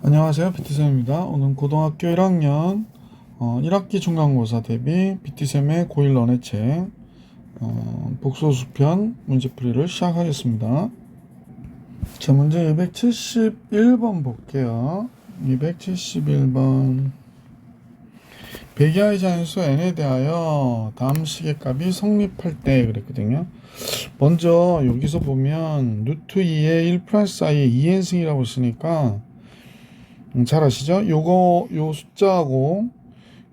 안녕하세요. BT쌤입니다. 오늘 고등학교 1학년 1학기 중간고사 대비 BT쌤의 고1 런해책 복소수편 문제풀이를 시작하겠습니다. 자, 문제 271번 볼게요. 271번 배기하의 자연수 n에 대하여 다음 식의 값이 성립할 때 그랬거든요. 먼저 여기서 보면 루트 2의 1 플러스 i의 2n승이라고 있으니까 잘 아시죠? 요 숫자하고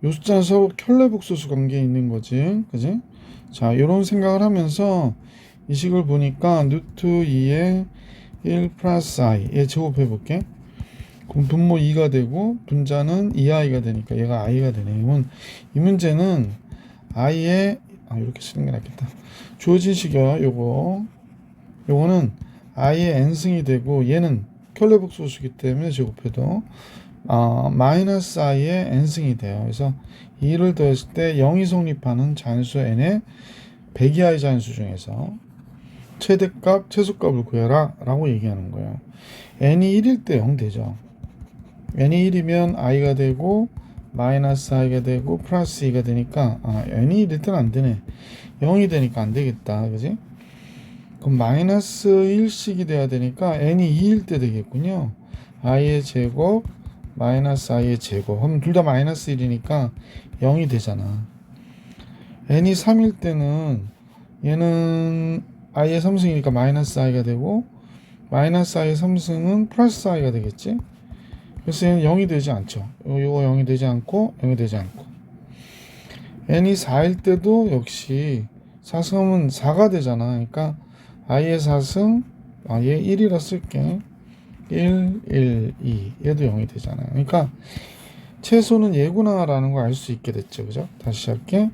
요 숫자는 서로 켤레복소수 관계에 있는 거지. 그지? 자, 요런 생각을 하면서 이 식을 보니까 루트 2의 1 플러스 i 얘 제곱해 볼게. 그럼 분모 2가 되고 분자는 2i가 되니까 얘가 i가 되네. 그러면 이 문제는 i의 이렇게 쓰는 게 낫겠다. 주어진 식이야. 요거는 i의 n승이 되고 얘는 켤레복소수기 때문에 제곱해도 마이너스 i의 n승이 돼요. 그래서 2를 더했을 때 0이 성립하는 잔수 n의 배기하의 잔수 중에서 최대값, 최소값을 구해라 라고 얘기하는 거예요. n이 1일 때 0 되죠. n이 1이면 i가 되고 마이너스 i가 되고 플러스 2가 되니까 n이 1일 때는 안 되네. 0이 되니까 안 되겠다. 그지? 그럼 마이너스 1씩이 돼야 되니까 n이 2일 때 되겠군요. i의 제곱 마이너스 i의 제곱 하면 둘 다 마이너스 1이니까 0이 되잖아. n이 3일 때는 얘는 i의 3승이니까 마이너스 i가 되고 마이너스 i의 3승은 플러스 i가 되겠지. 그래서 얘는 0이 되지 않죠. 요거 0이 되지 않고 0이 되지 않고 n이 4일 때도 역시 4승하면 4가 되잖아. 그러니까 i의 4승 얘 1이라 쓸게. 1, 1, 2 얘도 0이 되잖아요. 그러니까 최소는 얘구나 라는 걸 알 수 있게 됐죠. 그죠? 다시 할게.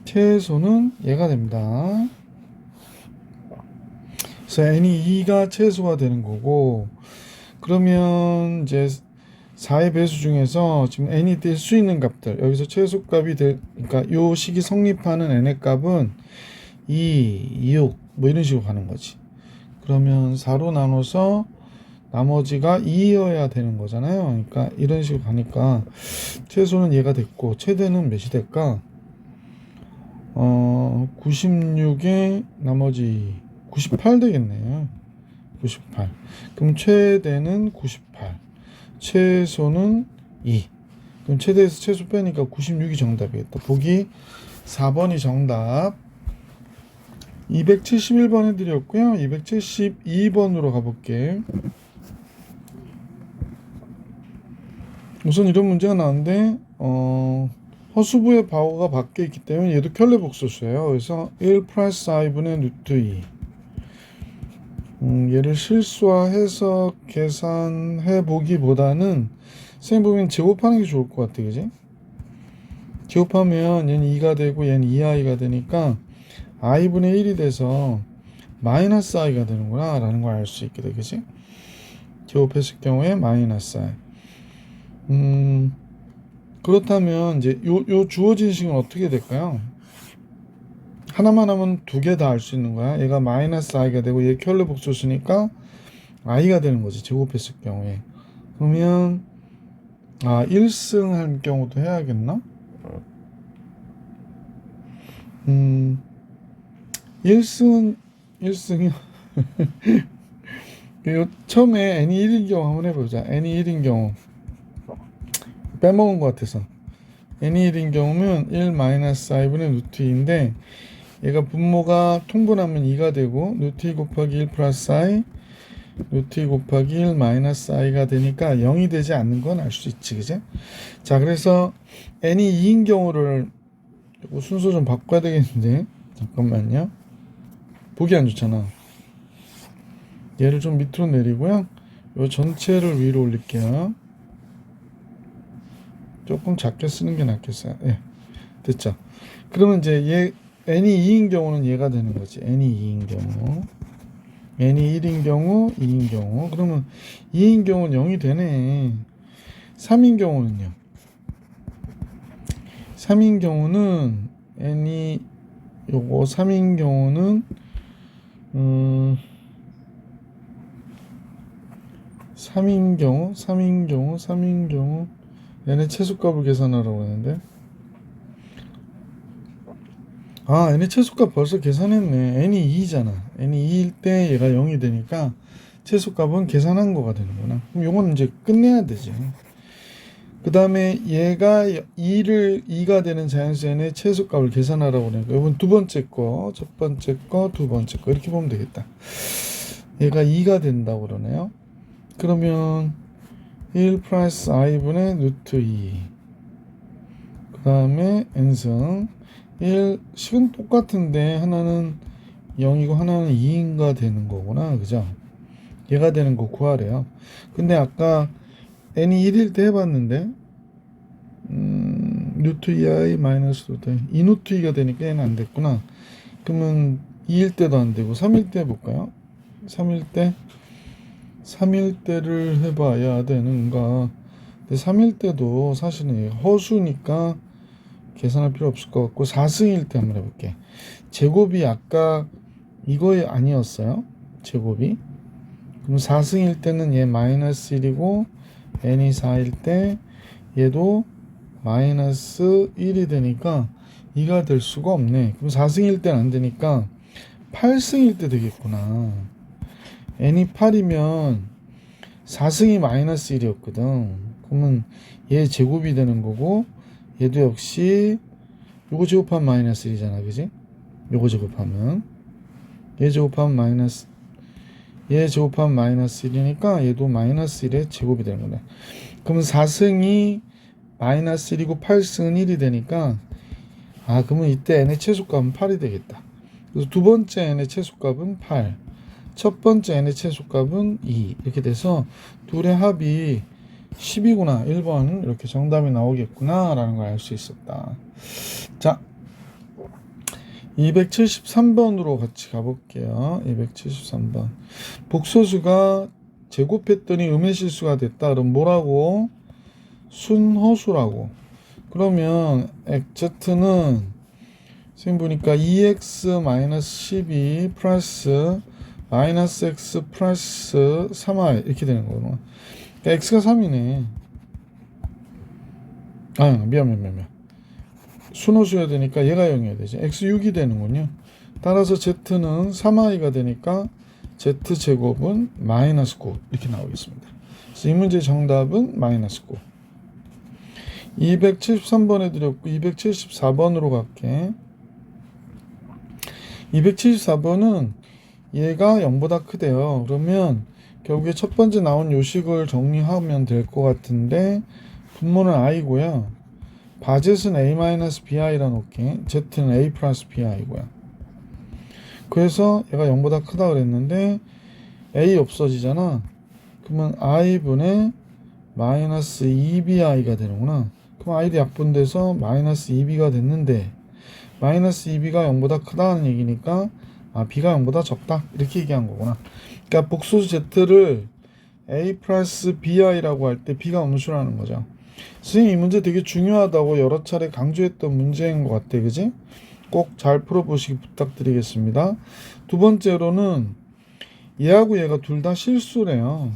최소는 얘가 됩니다. 그래서 n이 2가 최소가 되는 거고, 그러면 이제 4의 배수 중에서 지금 n이 될 수 있는 값들, 여기서 최소값이 그러니까 요 식이 성립하는 n의 값은 2, 6 뭐 이런 식으로 가는 거지. 그러면 4로 나눠서 나머지가 2여야 되는 거잖아요. 그러니까 이런 식으로 가니까 최소는 얘가 됐고 최대는 몇이 될까? 96에 나머지 98 되겠네요. 98. 그럼 최대는 98. 최소는 2. 그럼 최대에서 최소 빼니까 96이 정답이겠다. 보기 4번이 정답. 271번 해드렸고요. 272번으로 가볼게. 우선 이런 문제가 나왔는데 허수부의 바오가 바뀌어 있기 때문에 얘도 켤레복소수예요. 그래서 1 플러스 i분의 루트 2 얘를 실수화해서 계산해 보기보다는 선생님 보면 제곱하는 게 좋을 것 같아. 그지? 제곱하면 얘는 2가 되고 얘는 2i가 되니까 i분의 1이 돼서 마이너스 i가 되는구나 라는 걸 알 수 있게 되겠지? 제곱했을 경우에 마이너스 i. 그렇다면 이제 요 주어진 식은 어떻게 될까요? 하나만 하면 두 개 다 알 수 있는 거야. 얘가 마이너스 i가 되고 얘 켤레복소수니까 i가 되는 거지. 제곱했을 경우에. 그러면 1승 할 경우도 해야겠나? 1승이요. 처음에 n이 1인 경우 한번 해보자. n이 1인 경우 빼먹은 것 같아서 n이 1인 경우면 1-i분의 루트 2인데 얘가 분모가 통분하면 2가 되고 루트 2 곱하기 1 플러스 i 루트 2 곱하기 1 마이너스 i가 되니까 0이 되지 않는 건 알 수 있지. 그지? 자, 그래서 n이 2인 경우를 순서 좀 바꿔야 되겠는데 잠깐만요. 보기 안 좋잖아. 얘를 좀 밑으로 내리고요. 요 전체를 위로 올릴게요. 조금 작게 쓰는 게 낫겠어요. 예, 됐죠. 그러면 이제 얘 n이 2인 경우는 얘가 되는 거지. n이 2인 경우, n이 1인 경우, 2인 경우. 그러면 2인 경우는 0이 되네. 3인 경우는요. 3인 경우는 n이 요거 3인 경우는 3인 경우 n의 최소값을 계산하라고 하는데, n의 최소값 벌써 계산했네. n이 2잖아. n이 2일 때 얘가 0이 되니까 최소값은 계산한 거가 되는구나. 그럼 요건 이제 끝내야 되지. 그 다음에 얘가 2가 되는 자연수 n의 최소값을 계산하라고 그러니까 이건 두 번째 거, 첫 번째 거, 두 번째 거 이렇게 보면 되겠다. 얘가 2가 된다고 그러네요. 그러면 1 플러스 i분의 루트 2, 그 다음에 n승 1, 식은 똑같은데 하나는 0이고 하나는 2인가 되는 거구나. 그죠? 얘가 되는 거 구하래요. 근데 아까 n이 1일 때 해봤는데 루트 2i 마이너스 루트 2 루트 2가 되니까 얘는 안 됐구나. 그러면 2일 때도 안 되고 3일 때 해볼까요? 3일 때를 해봐야 되는가. 근데 3일 때도 사실은 허수니까 계산할 필요 없을 것 같고 4승일 때 한번 해볼게. 제곱이 아까 이거에 아니었어요? 제곱이. 그럼 4승일 때는 얘 마이너스 1이고 n이 4일 때 얘도 마이너스 1이 되니까 2가 될 수가 없네. 그럼 4승일 때는 안 되니까 8승일 때 되겠구나. n이 8이면 4승이 마이너스 1이었거든. 그러면 얘 제곱이 되는 거고 얘도 역시 요거 제곱하면 마이너스 1이잖아. 그지? 요거 제곱하면 얘 제곱하면 마이너스 1이니까 얘도 마이너스 1의 제곱이 되는 거네. 그러면 4승이 마이너스 1이고 8승은 1이 되니까 그러면 이때 n의 최소값은 8이 되겠다. 그래서 두 번째 n의 최소값은 8, 첫 번째 n의 최소값은 2 이렇게 돼서 둘의 합이 10이구나. 1번은 이렇게 정답이 나오겠구나 라는 걸 알 수 있었다. 자, 273번으로 같이 가볼게요. 273번. 복소수가 제곱했더니 음해실수가 됐다. 그럼 뭐라고? 순허수라고. 그러면 x는 선생님 보니까 2x-12 플러스 마이너스 x 플러스 3y 이렇게 되는 거구나. 그러니까 x가 3이네. 미안. 순호수여야 되니까 얘가 0이어야 되지. x 6이 되는군요. 따라서 z는 3i가 되니까 z제곱은 마이너스 9 이렇게 나오겠습니다. 그래서 이 문제의 정답은 마이너스 9. 273번 해드렸고 274번으로 갈게. 274번은 얘가 0보다 크대요. 그러면 결국에 첫 번째 나온 요식을 정리하면 될 것 같은데 분모는 i고요. 바젯은 a-bi라 놓게 z는 a 플러스 bi고요. 그래서 얘가 0보다 크다 그랬는데 a 없어지잖아. 그러면 i분의 마이너스 2bi가 되는구나. 그럼 i도 약분돼서 마이너스 2b가 됐는데 마이너스 2b가 0보다 크다는 얘기니까 b가 0보다 적다 이렇게 얘기한 거구나. 그러니까 복소수 z를 a 플러스 bi라고 할 때 b가 음수라는 거죠. 선생님 이 문제 되게 중요하다고 여러 차례 강조했던 문제인 것 같아. 그지? 꼭 잘 풀어보시기 부탁드리겠습니다. 두 번째로는 얘하고 얘가 둘 다 실수래요.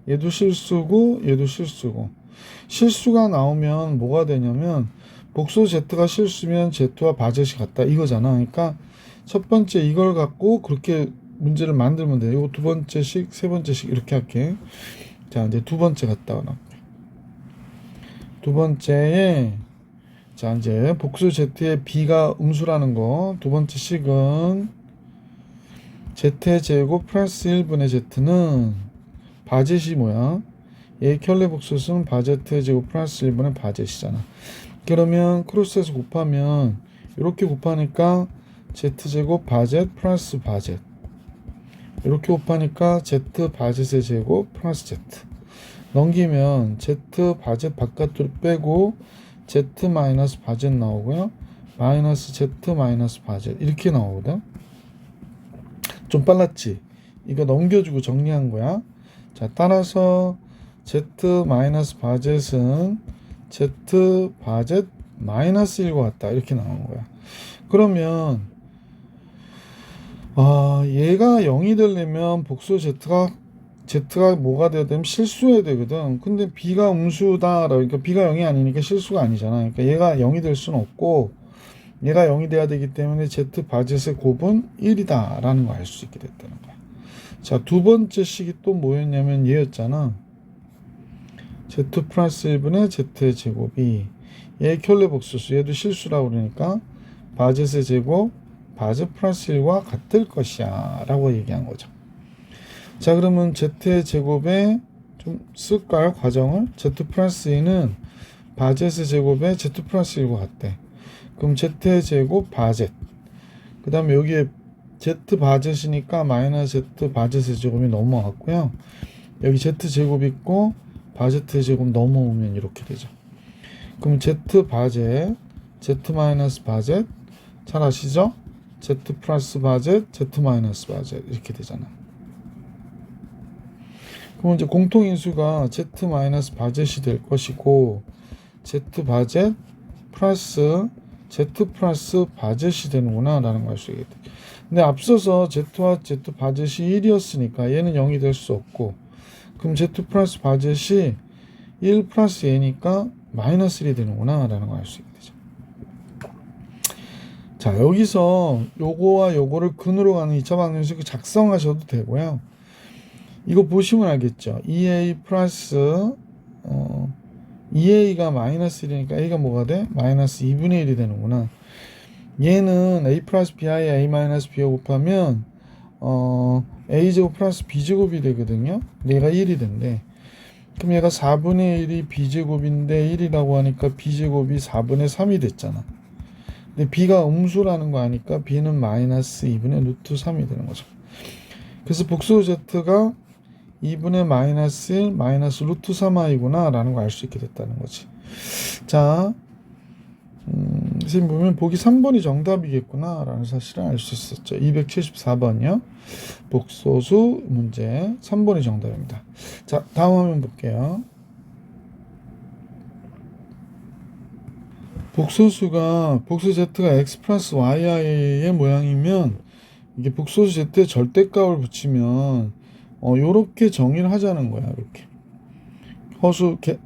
얘도 실수고 얘도 실수고. 실수가 나오면 뭐가 되냐면 복소수 z가 실수면 z와 바젯이 같다 이거잖아. 그러니까 첫 번째 이걸 갖고 그렇게 문제를 만들면 돼. 이거 두 번째씩 세 번째씩 이렇게 할게. 자 이제 두 번째 갔다가 나. 두 번째에 자 이제 복수 z의 b가 음수라는 거. 두 번째 식은 z의 제곱 플러스 1분의 z는 바젯이 뭐야? 얘 켤레 복수는 바제트의 제곱 플러스 1분의 바젯이잖아. 그러면 크로스해서 곱하면 이렇게 곱하니까 z제곱 바젯 플러스 바젯, 이렇게 곱하니까 z 바젯의 제곱 플러스 z, 넘기면 z 바젯 바깥으로 빼고 z 마이너스 바젯 나오고요. 마이너스 z 마이너스 바젯 이렇게 나오거든. 좀 빨랐지? 이거 넘겨주고 정리한 거야. 자, 따라서 z 마이너스 바젯은 z 바젯 마이너스 1과 같다 이렇게 나오는 거야. 그러면 얘가 0이 되려면 복수 z가 Z가 뭐가 돼야 되면 실수해야 되거든. 근데 B가 음수다. 그러니까 B가 0이 아니니까 실수가 아니잖아. 그러니까 얘가 0이 될 수는 없고 얘가 0이 돼야 되기 때문에 Z 바젯의 곱은 1이다 라는 거 알 수 있게 됐다는 거야. 자, 두 번째 식이 또 뭐였냐면 얘였잖아. Z 플러스 1분의 Z의 제곱이 얘 켤레 복수수, 얘도 실수라고 그러니까 바젯의 제곱 바젯 플러스 1과 같을 것이야 라고 얘기한 거죠. 자, 그러면 Z의 제곱에 좀 쓸까요? 과정을. Z 플러스 2는 바젯의 제곱에 Z 플러스 1과 같대. 그럼 Z의 제곱 바젯, 그 다음에 여기에 Z 바젯이니까 마이너스 Z 바젯의 제곱이 넘어갔고요. 여기 Z 제곱 있고 바젯의 제곱 넘어오면 이렇게 되죠. 그럼 Z 바젯, Z 마이너스 바젯, 잘 아시죠? Z 플러스 바젯, Z 마이너스 바젯 이렇게 되잖아. 그럼 이제 공통인수가 Z 마이너스 바젯이 될 것이고 Z 바젯 플러스 Z 플러스 바젯이 되는구나 라는 걸 알 수 있겠다. 근데 앞서서 Z와 Z 바젯이 1이었으니까 얘는 0이 될 수 없고, 그럼 Z 플러스 바젯이 1 플러스 얘니까 마이너스 1이 되는구나 라는 걸 알 수 있게 되죠. 자, 여기서 요거와 요거를 근으로 가는 2차 방정식 작성하셔도 되고요. 이거 보시면 알겠죠. 2a 플러스 2a가 마이너스 1이니까 a가 뭐가 돼? 마이너스 2분의 1이 되는구나. 얘는 a 플러스 b이 a 마이너스 b와 곱하면 a제곱 플러스 b제곱이 되거든요. 얘가 1이 된대. 그럼 얘가 4분의 1이 b제곱인데 1이라고 하니까 b제곱이 4분의 3이 됐잖아. 근데 b가 음수라는 거 아니까 b는 마이너스 2분의 루트 3이 되는 거죠. 그래서 복수 z가 2분의 마이너스 1 마이너스 루트 3i구나 라는 거 알 수 있게 됐다는 거지. 자, 선생님 보면 보기 3번이 정답이겠구나 라는 사실을 알 수 있었죠. 274번이요. 복소수 문제 3번이 정답입니다. 자, 다음 화면 볼게요. 복소수가 복수 z가 x 플러스 yi의 모양이면 이게 복소수 z의 절대값을 붙이면 요렇게 정의를 하자는 거야. 이렇게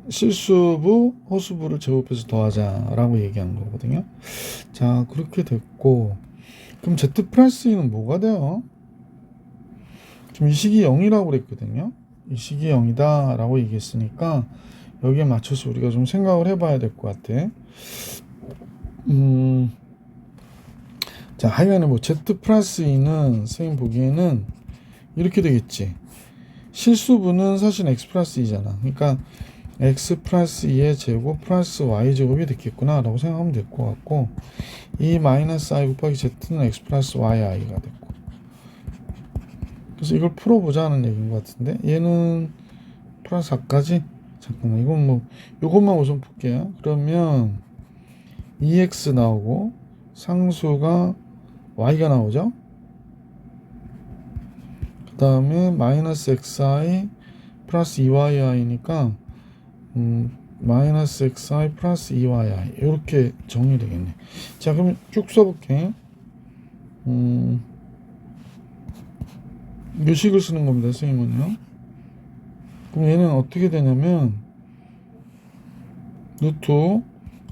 실수부 허수부를 제곱해서 더하자라고 얘기한 거거든요. 자, 그렇게 됐고, 그럼 z 플러스 2는 뭐가 돼요? 지금 이 식이 0이라고 그랬거든요. 이 식이 0이다 라고 얘기했으니까 여기에 맞춰서 우리가 좀 생각을 해봐야 될 것 같아. 자, 하여간에 뭐 z 플러스 2는 선생님 보기에는 이렇게 되겠지. 실수분은 사실 x 플러스 2잖아. 그러니까 x 플러스 2의 제곱 플러스 y 제곱이 됐겠구나 라고 생각하면 될 것 같고, 이 마이너스 i 곱하기 z는 x 플러스 yi가 됐고, 그래서 이걸 풀어보자는 얘기인 것 같은데, 얘는 플러스 4까지? 잠깐만, 이건 뭐 요것만 우선 볼게요. 그러면 2x 나오고 상수가 y가 나오죠. 그 다음에 마이너스 xi 플러스 2yi니까 마이너스 xi 플러스 2yi 이렇게 정리되겠네. 자, 그럼 쭉 써볼게. 몇 식을 쓰는 겁니다, 선생님은요. 그럼 얘는 어떻게 되냐면 루트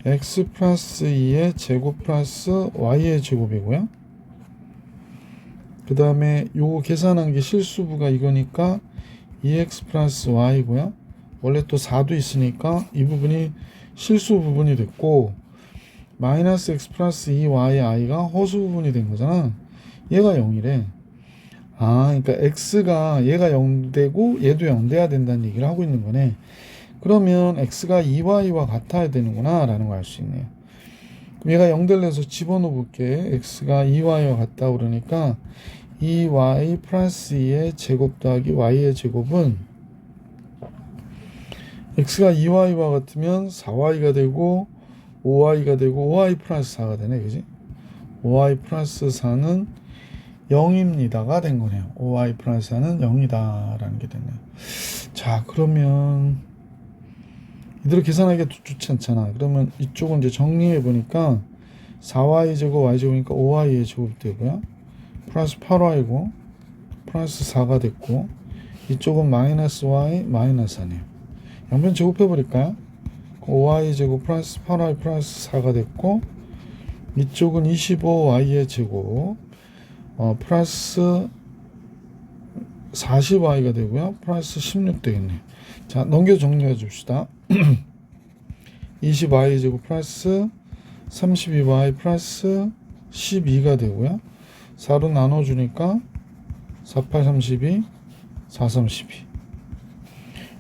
x 플러스 2의 제곱 플러스 y의 제곱이고요. 그 다음에 요거 계산한 게 실수부가 이거니까 2x 플러스 y고요. 원래 또 4도 있으니까 이 부분이 실수 부분이 됐고, 마이너스 x 플러스 2yi가 허수 부분이 된 거잖아. 얘가 0이래. 아, 그러니까 x가 얘가 0되고 얘도 0 돼야 된다는 얘기를 하고 있는 거네. 그러면 x가 2y와 같아야 되는구나 라는 걸 알 수 있네요. 그럼 얘가 0 될래서 집어넣어 볼게. x가 2y와 같다 그러니까 2y 플러스 2의 제곱 더하기 y의 제곱은 x가 2y와 같으면 4y가 되고 5y가 되고 5y 플러스 4가 되네. 그지? 5y 플러스 4는 0입니다가 된 거네요. 5y 플러스 4는 0이다 라는 게 됐네요. 자, 그러면 이대로 계산하기가 좋지 않잖아. 그러면 이쪽은 이제 정리해 보니까 4y 제곱 y 제곱이니까 5y의 제곱 되고요. 플러스 8y고 플러스 4가 됐고, 이쪽은 마이너스 y 마이너스 4네요. 양변 제곱해 버릴까요? 5y 제곱 플러스 8y 플러스 4가 됐고, 이쪽은 25y의 제곱 플러스 40y가 되고요. 플러스 16 되겠네요. 자, 넘겨 정리해 줍시다. 20y 제곱 플러스 32y 플러스 12가 되고요. 4로 나눠주니까 48, 32, 4, 32.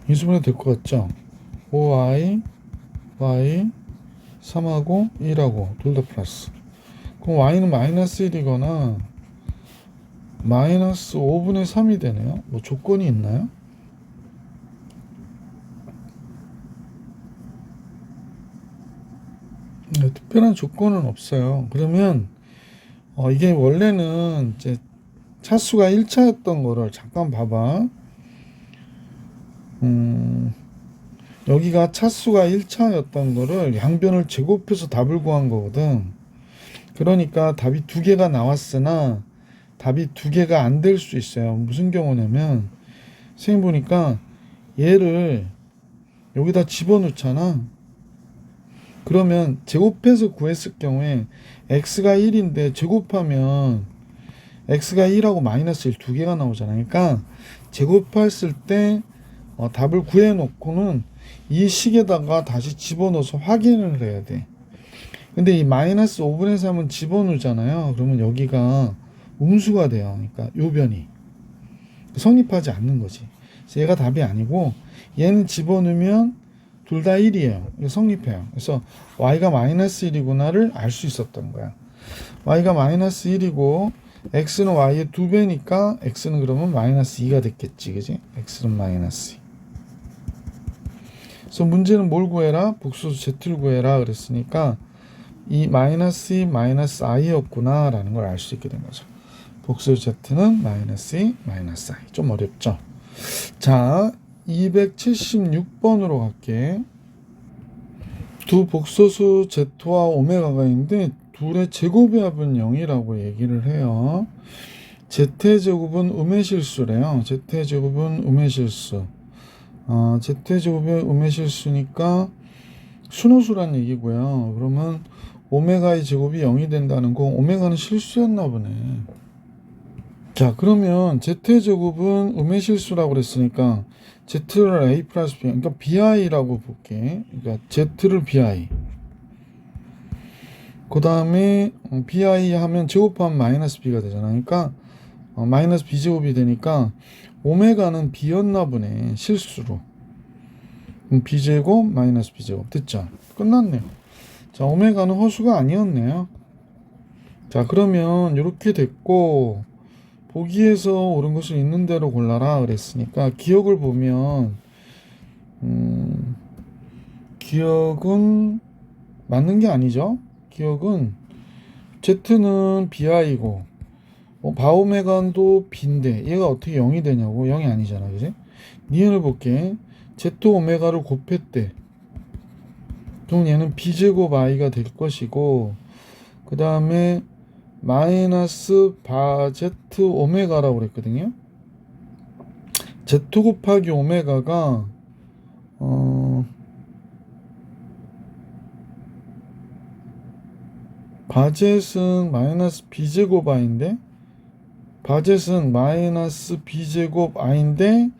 인수분해 될 것 같죠? 5y, y, 3하고 1하고 둘 다 플러스. 그럼 y는 마이너스 1이거나 마이너스 5분의 3이 되네요. 뭐 조건이 있나요? 네, 특별한 조건은 없어요. 그러면 이게 원래는 이제 차수가 1차였던 거를 잠깐 봐봐. 여기가 차수가 1차였던 거를 양변을 제곱해서 답을 구한 거거든. 그러니까 답이 두 개가 나왔으나 답이 두 개가 안 될 수 있어요. 무슨 경우냐면 선생님 보니까 얘를 여기다 집어넣잖아. 그러면 제곱해서 구했을 경우에 x가 1인데 제곱하면 x가 1하고 마이너스 1 두 개가 나오잖아요. 그러니까 제곱했을 때 답을 구해놓고는 이 식에다가 다시 집어넣어서 확인을 해야 돼. 근데 이 마이너스 5분의 3은 집어넣잖아요. 그러면 여기가 음수가 돼요. 그러니까 요 변이 성립하지 않는 거지. 그래서 얘가 답이 아니고 얘는 집어넣으면 둘 다 1이에요. 성립해요. 그래서 y가 마이너스 1이구나를 알 수 있었던 거야. y가 마이너스 1이고 x는 y의 2배니까 x는 그러면 마이너스 2가 됐겠지. 그지? x는 마이너스 2. 그래서 문제는 뭘 구해라? 복소수 z를 구해라 그랬으니까 이 마이너스 2 마이너스 i였구나 라는 걸 알 수 있게 된 거죠. 복소수 z는 마이너스 2 마이너스 i. 좀 어렵죠? 자, 276번으로 갈게. 두 복소수 z와 오메가가 있는데 둘의 제곱의 합은 0이라고 얘기를 해요. z의 제곱은 음의 실수래요. z의 제곱은 음의 실수. z의 제곱의 음의 실수니까 순호수란 얘기고요. 그러면 오메가의 제곱이 0이 된다는 거 오메가는 실수였나 보네. 자, 그러면 z의 제곱은 음의 실수라고 그랬으니까 z를 a 플러스 b, 그러니까 bi라고 볼게. 그러니까 z를 bi. 그 다음에 bi 하면 제곱하면 마이너스 b가 되잖아. 그러니까 마이너스 b 제곱이 되니까 오메가는 b였나 보네. 실수로. b 제곱 마이너스 b 제곱 됐죠? 끝났네요. 자, 오메가는 허수가 아니었네요. 자, 그러면 이렇게 됐고 보기에서 옳은 것을 있는 대로 골라라 그랬으니까 기억을 보면 기억은 맞는 게 아니죠. 기억은 z는 bi고 바오메간도 b인데 얘가 어떻게 0이 되냐고. 0이 아니잖아. 그지? 니은을 볼게. z 오메가를 곱했대. 그럼 얘는 b제곱 i가 될 것이고 그 다음에 마이너스 바 z 오메가라고 그랬거든요. z 곱하기 오메가가 바젯은 마이너스 b제곱 i인데 바젯은 마이너스 b제곱 i인데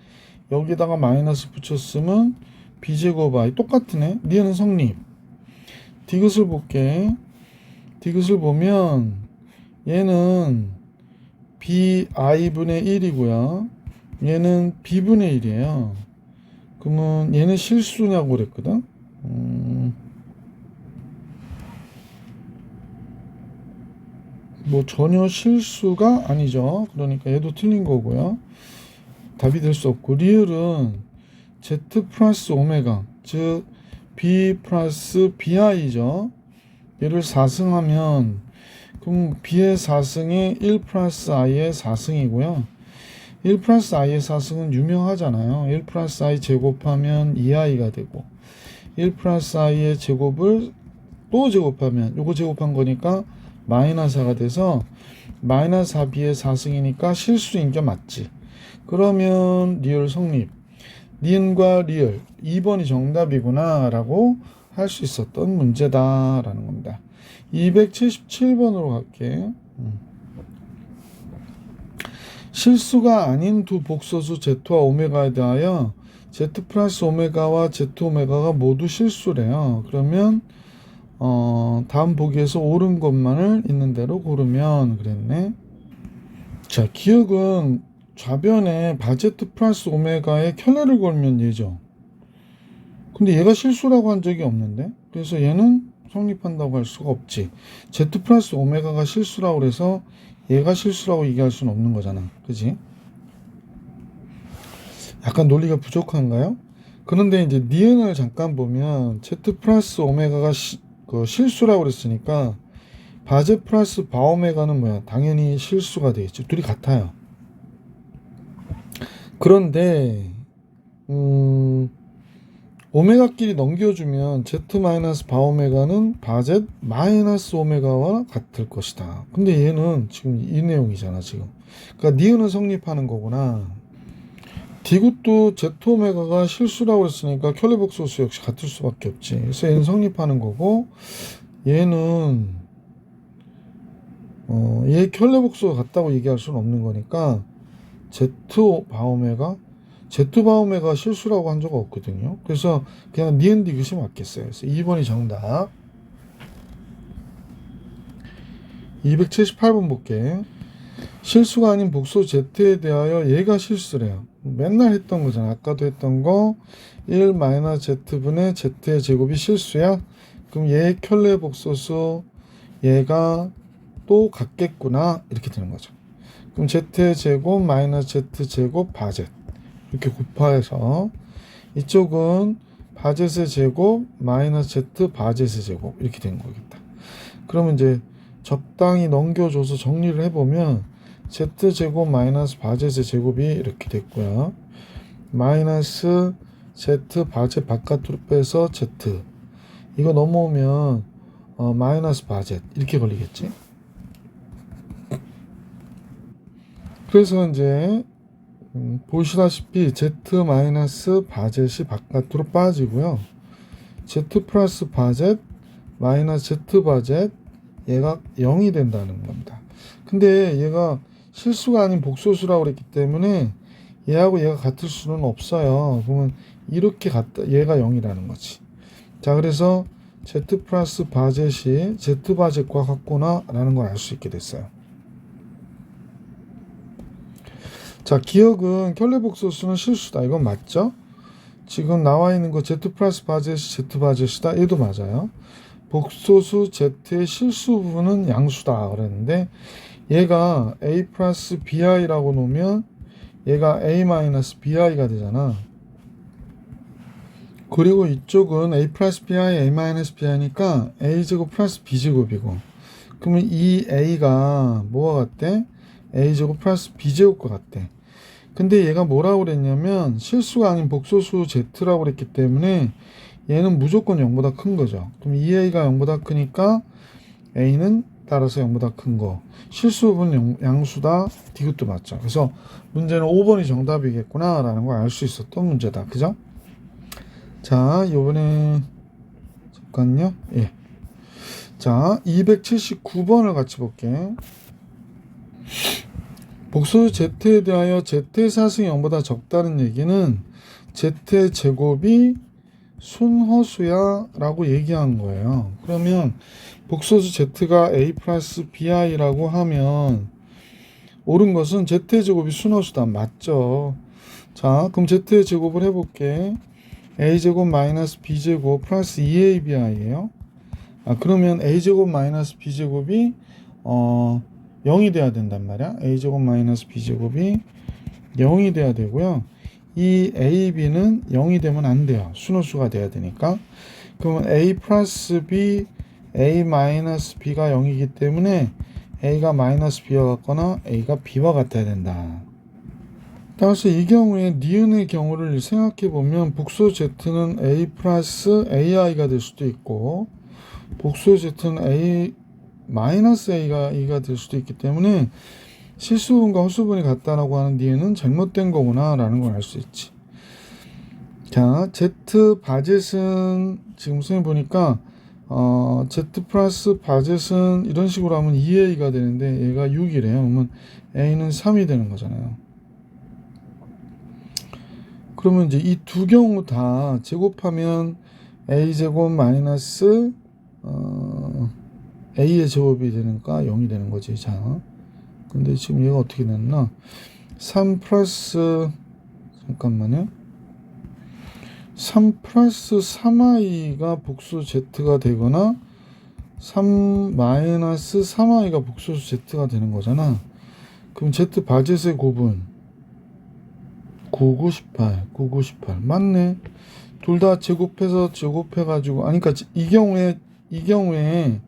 여기다가 마이너스 붙였으면 b제곱 i 똑같으네. 니은 성립. 디귿을 볼게. 디귿을 보면 얘는 bi분의 1이고요. 얘는 b분의 1이에요. 그러면 얘는 실수냐고 그랬거든. 뭐 전혀 실수가 아니죠. 그러니까 얘도 틀린 거고요. 답이 될 수 없고 리을은 z 플러스 오메가 즉 b 플러스 bi죠. 얘를 4승하면 그럼 b의 4승이 1 플러스 i의 4승이고요. 1 플러스 i의 4승은 유명하잖아요. 1 플러스 i 제곱하면 2i가 되고 1 플러스 i의 제곱을 또 제곱하면 요거 제곱한 거니까 마이너스 4가 돼서 마이너스 4b의 4승이니까 실수인 게 맞지. 그러면 리을 성립. 니은과 리을 2번이 정답이구나 라고 할 수 있었던 문제다 라는 겁니다. 277번으로 갈게. 실수가 아닌 두 복소수 Z와 오메가에 대하여 Z 플러스 오메가와 Z 오메가가 모두 실수래요. 그러면 다음 보기에서 옳은 것만을 있는 대로 고르면 그랬네. 자, 기억은 좌변에 바제트 플러스 오메가에 켤레를 걸면 얘죠. 근데 얘가 실수라고 한 적이 없는데, 그래서 얘는 성립한다고 할 수가 없지. Z 플러스 오메가가 실수라고 그래서 얘가 실수라고 얘기할 수는 없는 거잖아. 그지? 약간 논리가 부족한가요? 그런데 이제 니은을 잠깐 보면 Z 플러스 오메가가 실수라고 그랬으니까 바제 플러스 바오메가는 뭐야? 당연히 실수가 되겠죠. 둘이 같아요. 그런데 오메가끼리 넘겨주면 Z 마이너스 바오메가는 바제 마이너스 오메가와 같을 것이다. 근데 얘는 지금 이 내용이잖아 지금. 그러니까 니은은 성립하는 거구나. 디귿도 Z 오메가가 실수라고 했으니까 켤레복소수 역시 같을 수밖에 없지. 그래서 얘는 성립하는 거고 얘는 얘 켤레복소가 같다고 얘기할 수는 없는 거니까 Z 바오메가 실수라고 한 적 없거든요. 그래서 그냥 니은 디귿이 맞겠어요. 그래서 2번이 정답. 278번 볼게. 실수가 아닌 복소 Z에 대하여 얘가 실수래요. 맨날 했던 거잖아. 아까도 했던 거 1 Z분의 Z의 제곱이 실수야. 그럼 얘 켤레 복소수 얘가 또 같겠구나 이렇게 되는 거죠. 그럼 Z의 제곱 마이너스 Z 제곱 바젯 이렇게 곱해서 이쪽은 바젯의 제곱 마이너스 Z 바젯의 제곱 이렇게 된 거겠다. 그러면 이제 적당히 넘겨줘서 정리를 해보면 Z제곱 마이너스 바젯의 제곱이 이렇게 됐고요. 마이너스 Z 바젯 바깥으로 빼서 Z 이거 넘어오면 마이너스 바젯 이렇게 걸리겠지. 그래서 이제 보시다시피 Z 마이너스 바젯이 바깥으로 빠지고요. Z 플러스 바젯 마이너스 Z 바젯 얘가 0이 된다는 겁니다. 근데 얘가 실수가 아닌 복소수라고 그랬기 때문에 얘하고 얘가 같을 수는 없어요. 그러면 이렇게 얘가 0이라는 거지. 자, 그래서 Z 플러스 바젯이 Z 바젯과 같구나 라는 걸 알 수 있게 됐어요. 자, 기억은 켤레 복소수는 실수다. 이건 맞죠? 지금 나와 있는 거 Z 플러스 바젯이 Z 바젯이다. 얘도 맞아요. 복소수 Z의 실수 부분은 양수다 그랬는데 얘가 A 플러스 BI라고 놓으면 얘가 A 마이너스 BI가 되잖아. 그리고 이쪽은 A 플러스 BI, A 마이너스 BI니까 A제곱 플러스 B제곱이고 그러면 이 A가 뭐가 같대? A제곱 플러스 B제곱과 같대. 근데 얘가 뭐라고 그랬냐면 실수가 아닌 복소수 Z라고 그랬기 때문에 얘는 무조건 0보다 큰 거죠. 그럼 2A가 0보다 크니까 A는 따라서 0보다 큰 거. 실수 부분 양수다. 디귿도 맞죠. 그래서 문제는 5번이 정답이겠구나 라는 걸 알 수 있었던 문제다. 그죠? 자, 요번에 잠깐요. 예. 자, 279번을 같이 볼게. 복소수 Z에 대하여 Z의 사승이 0보다 적다는 얘기는 Z의 제곱이 순허수야 라고 얘기한 거예요. 그러면 복소수 Z가 A 플러스 BI라고 하면 옳은 것은 Z의 제곱이 순허수다. 맞죠? 자, 그럼 Z의 제곱을 해볼게. A제곱 마이너스 B제곱 플러스 2ABI예요. 그러면 A제곱 마이너스 B제곱이 0이 돼야 된단 말이야. A제곱 마이너스 B제곱이 0이 돼야 되고요. 이 A, B는 0이 되면 안 돼요. 순호수가 돼야 되니까. 그러면 A 플러스 B, A 마이너스 B가 0이기 때문에 A가 마이너스 B와 같거나 A가 B와 같아야 된다. 따라서 이 경우에 니은의 경우를 생각해 보면 복소 Z는 A 플러스 AI가 될 수도 있고 복소 Z는 A 마이너스 A가 될 수도 있기 때문에 실수분과 헛수분이 같다라고 하는 뒤에는 잘못된 거구나 라는 걸 알 수 있지. 자, Z 바젯은 지금 선생님 보니까 Z 플러스 바젯은 이런 식으로 하면 2A가 되는데 얘가 6이래요. 그러면 A는 3이 되는 거잖아요. 그러면 이제 이 두 경우 다 제곱하면 A제곱 마이너스 A의 제곱이 되니까 0이 되는 거지. 자, 근데 지금 얘가 어떻게 됐나? 3 플러스 잠깐만요. 3 플러스 3i가 복수 z가 되거나 3 마이너스 3i가 복수 z가 되는 거잖아. 그럼 z 바젯의 곱은 9918 9918 맞네. 둘 다 제곱해서 제곱해가지고 아니 그러니까 이 경우에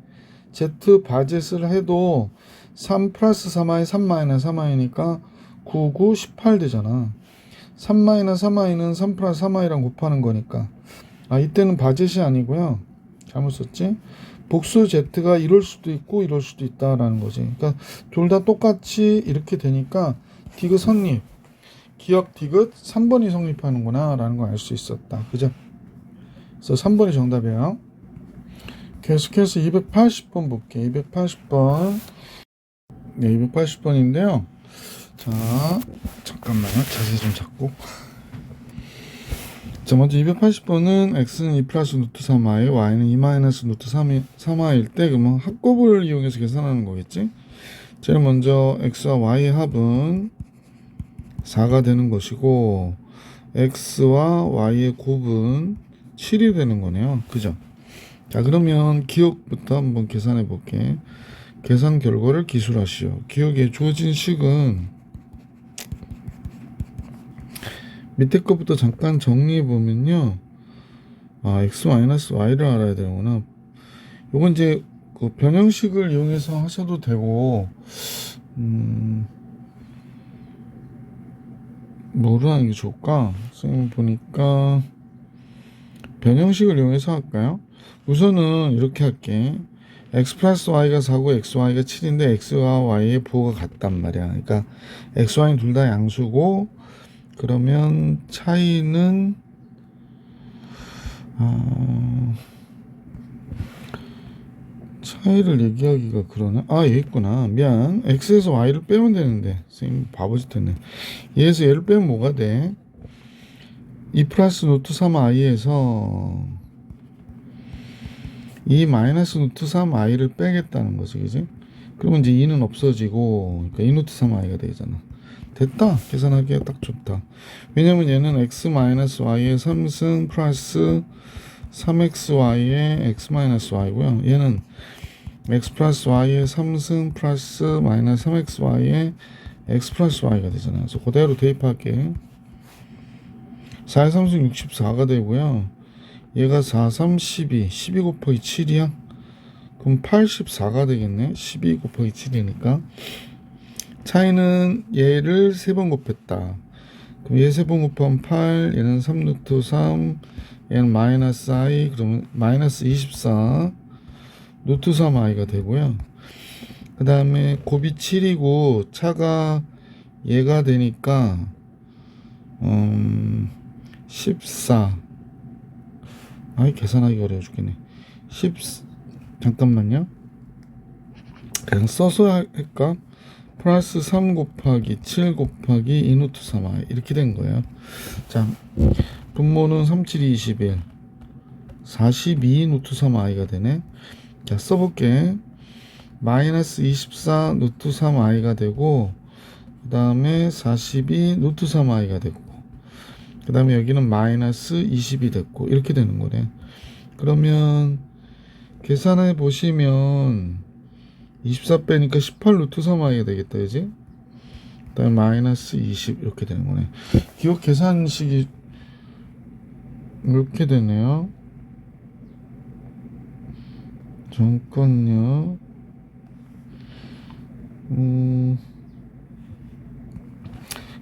z 바젯을 해도 3 플러스 3i 3 마이너스 3i니까 9918 되잖아. 3 마이너스 3i는 3 플러스 3i랑 곱하는 거니까 이때는 바젯이 아니고요. 잘못 썼지? 복수 z가 이럴 수도 있고 이럴 수도 있다라는 거지. 그러니까 둘 다 똑같이 이렇게 되니까 디귿 성립, 기억 디귿 3번이 성립하는구나 라는 걸 알 수 있었다. 그죠? 그래서 3번이 정답이에요. 계속해서 280번 볼게요. 280번. 네, 280번인데요. 자, 잠깐만요. 자세 좀 잡고. 자, 먼저 280번은 x는 2 플러스 루트 3i, y는 2 마이너스 루트 3i일 때 그러면 합곱을 이용해서 계산하는 거겠지? 제일 먼저 x와 y의 합은 4가 되는 것이고 x와 y의 곱은 7이 되는 거네요. 그죠? 자, 그러면 기억부터 한번 계산해 볼게. 계산 결과를 기술하시오. 기억에 주어진 식은 밑에 것부터 잠깐 정리해 보면요. x 마이너스 y를 알아야 되는구나. 요건 이제 그 변형식을 이용해서 하셔도 되고, 뭐를 하는 게 좋을까? 선생님 보니까 변형식을 이용해서 할까요? 우선은 이렇게 할게. x 플러스 y가 4고 x, y가 7인데 x와 y의 부호가 같단 말이야. 그러니까 x, y는 둘 다 양수고 그러면 차이는 차이를 얘기하기가 그러네. 여기 있구나. 미안. x에서 y를 빼면 되는데 선생님 바보짓 했네. 얘에서 얘를 빼면 뭐가 돼? 2 플러스 루트 3i에서 2 마이너스 루트 3i를 빼겠다는 거지, 그지? 그러면 이제 2는 없어지고, 그러니까 2 루트 3i가 되잖아. 됐다. 계산하기에 딱 좋다. 왜냐면 얘는 x 마이너스 y의 3승 플러스 3xy의 x 마이너스 y고요. 얘는 x 플러스 y의 3승 플러스 마이너스 3xy의 x 플러스 y가 되잖아요. 그래서 그대로 대입할게. 4의 3승 64가 되고요. 얘가 4, 3, 12 곱하기 7이야. 그럼 84가 되겠네. 12 곱하기 7이니까. 차이는 얘를 3번 곱했다. 그럼 얘 3번 곱하면 8, 얘는 3 루트 3, 얘는 마이너스 i, 그러면 마이너스 24 루트 3i가 되고요. 그 다음에 곱이 7이고 차가 얘가 되니까 14. 계산하기 어려워 죽겠네. 잠깐만요. 그냥 써서 할까? 플러스 3 곱하기 7 곱하기 2 루트 3i 이렇게 된 거예요. 자, 분모는 3, 7, 21 42 루트 3i가 되네. 자, 써볼게. 마이너스 24 루트 3i가 되고 그 다음에 42 루트 3i가 되고 그 다음에 여기는 마이너스 20이 됐고 이렇게 되는 거네. 그러면 계산해 보시면 24 빼니까 18 루트 3i가 되겠다, 그지? 그 다음에 마이너스 20 이렇게 되는 거네. 기억 계산식이 이렇게 되네요. 잠깐요.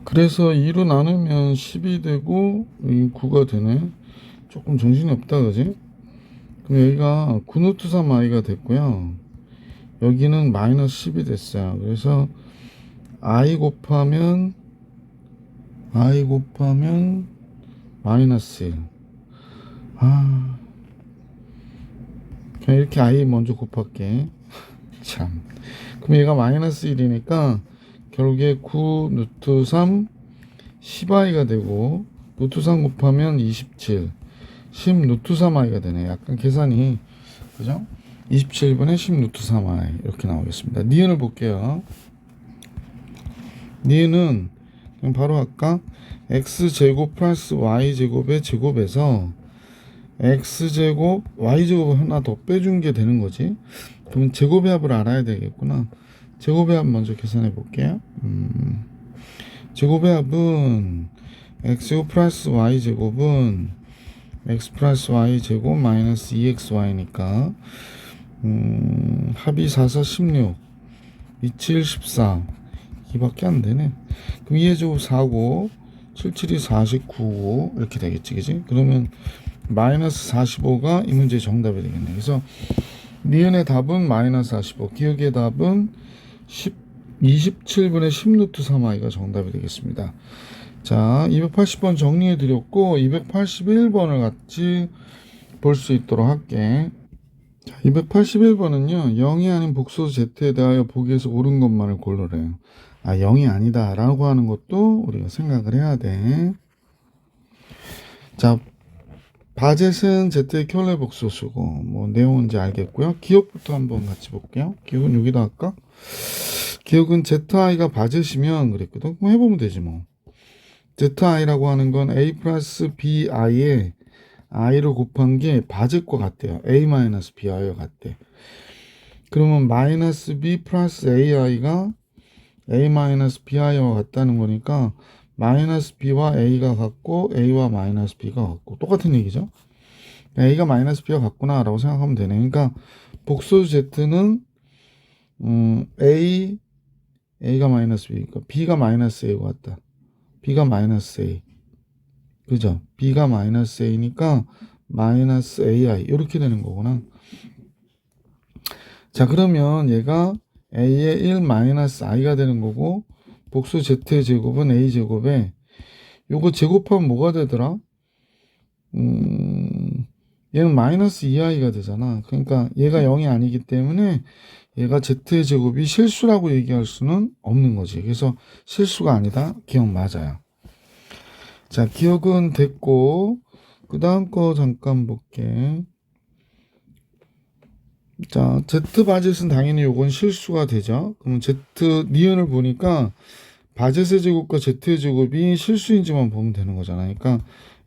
그래서 2로 나누면 10이 되고 9가 되네. 조금 정신이 없다, 그지? 그럼 여기가 9 루트 3i가 됐고요. 여기는 마이너스 10이 됐어요. 그래서 i 곱하면 마이너스 1. 그냥 이렇게 i 먼저 곱할게. 참. 그럼 얘가 마이너스 1이니까 결국에 9 루트 3 10i가 되고, 루트 3 곱하면 27 10 루트 3i가 되네. 약간 계산이 그죠? 27분의 10 루트 3i 이렇게 나오겠습니다. 니은을 볼게요. 니은은 그럼 바로 아까 x제곱 플러스 y제곱의 제곱에서 x제곱 y제곱 하나 더 빼준 게 되는 거지. 그러면 제곱의 합을 알아야 되겠구나. 제곱의 합 먼저 계산해 볼게요. 제곱의 합은 x제곱 플러스 y제곱은 x 플러스 y제곱 마이너스 2xy니까 합이 4, 4, 16 27, 14 2밖에 안 되네. 그럼 2의 제곱 4고 7, 7이 49고 이렇게 되겠지, 그지? 그러면 마이너스 45가 이 문제의 정답이 되겠네. 그래서 니은의 답은 마이너스 45, 기억의 답은 27분의 10 루트 3i가 정답이 되겠습니다. 자, 280번 정리해 드렸고 281번을 같이 볼 수 있도록 할게. 자, 281번은요 0이 아닌 복소수 z에 대하여 보기에서 옳은 것만을 고르래요. 0이 아니다 라고 하는 것도 우리가 생각을 해야 돼. 자, 바젯은 z의 켤레 복소수고 뭐 내용은 이제 알겠고요. 기억부터 한번 같이 볼게요. 기억은 여기다 할까? 기억은 zi가 바젯이면 그랬거든. 그럼 해보면 되지 뭐. zi라고 하는 건 a 플러스 bi에 i를 곱한 게 바젯과 같대요. a 마이너스 bi와 같대. 그러면 마이너스 b 플러스 ai가 a 마이너스 bi와 같다는 거니까 마이너스 b와 a가 같고 a와 마이너스 b가 같고 똑같은 얘기죠. a가 마이너스 b와 같구나 라고 생각하면 되네. 그러니까 복소수 z는 a가 마이너스 b, 그러니까 b가 마이너스 a와 같다. b가 마이너스 a, 그죠? b가 마이너스 a니까 마이너스 ai 이렇게 되는 거구나. 자, 그러면 얘가 a의 1 마이너스 i가 되는 거고 복수 z의 제곱은 a 제곱에 요거 제곱하면 뭐가 되더라? 얘는 마이너스 2i가 되잖아. 그러니까 얘가 0이 아니기 때문에 얘가 z의 제곱이 실수라고 얘기할 수는 없는 거지. 그래서 실수가 아니다. 기억 맞아요. 자, 기억은 됐고 그 다음 거 잠깐 볼게. 자, z 바젯은 당연히 요건 실수가 되죠. 그럼 z 니은을 보니까 바젯의 제곱과 z의 제곱이 실수인지만 보면 되는 거잖아. 그러니까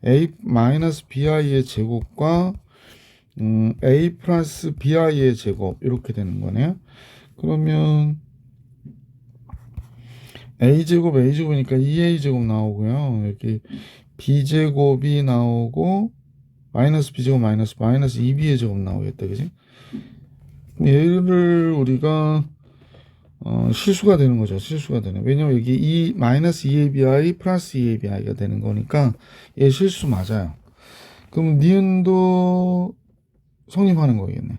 a 마이너스 bi의 제곱과 a 플러스 bi의 제곱 이렇게 되는 거네요. 그러면 a제곱이니까 2a제곱 나오고요. 여기 b제곱이 나오고 마이너스 b제곱 마이너스 2b의 제곱 나오겠다, 그지? 얘를 우리가 실수가 되는 거죠. 실수가 되네. 왜냐면 여기 마이너스 2abi 플러스 2abi가 되는 거니까 얘 실수 맞아요. 그럼 니은도 성립하는 거겠네.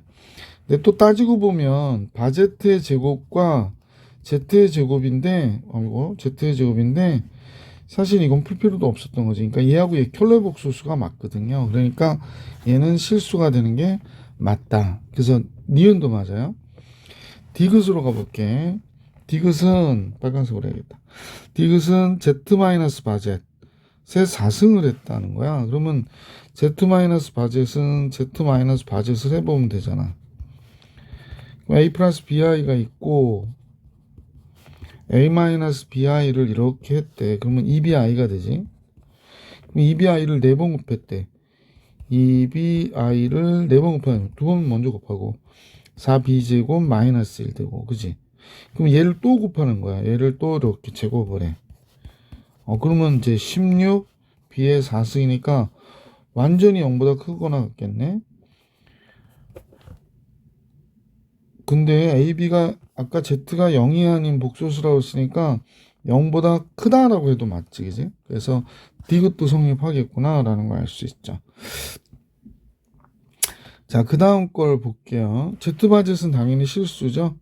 근데 또 따지고 보면 바제트의 제곱과 z의 제곱인데 z의 제곱인데 사실 이건 풀 필요도 없었던 거지. 그러니까 얘하고 얘 켤레 복소수가 맞거든요. 그러니까 얘는 실수가 되는 게 맞다. 그래서 니은도 맞아요. 디귿으로 가볼게. 디귿은 빨간색으로 해야겠다. 디귿은 z-바젯의 4승을 했다는 거야. 그러면 z-바젯은 z-바젯을 해보면 되잖아. a 플러스 bi가 있고 a-bi를 이렇게 했대. 그러면 2bi가 되지. 그럼 2bi를 4번 곱했대. 2bi를 4번 곱하면 2번 먼저 곱하고 4b제곱 마이너스 1 되고, 그지? 그럼 얘를 또 곱하는 거야. 얘를 또 이렇게 제곱을 해. 그러면 이제 16 b의 4승이니까 완전히 0보다 크거나 같겠네. 근데 ab가 아까 z가 0이 아닌 복소수라고 했으니까 0보다 크다라고 해도 맞지, 그지? 그래서 디귿도 성립하겠구나 라는 걸 알 수 있죠. 자, 그 다음 걸 볼게요. z바젯은 당연히 실수죠.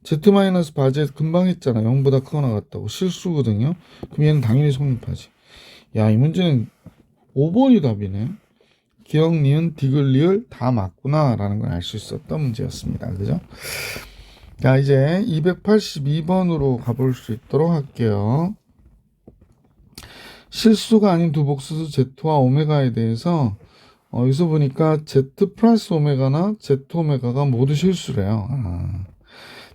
Z 마이너스 바제 금방 했잖아. 0보다 크거나 같다고. 실수거든요. 그럼 얘는 당연히 성립하지. 야, 이 문제는 5번이 답이네. 기억, 니은, 디귿, 리을 다 맞구나 라는 걸 알 수 있었던 문제였습니다. 그죠? 자, 이제 282번으로 가볼 수 있도록 할게요. 실수가 아닌 두 복수 Z와 오메가에 대해서 여기서 보니까 Z 플러스 오메가나 Z 오메가가 모두 실수래요.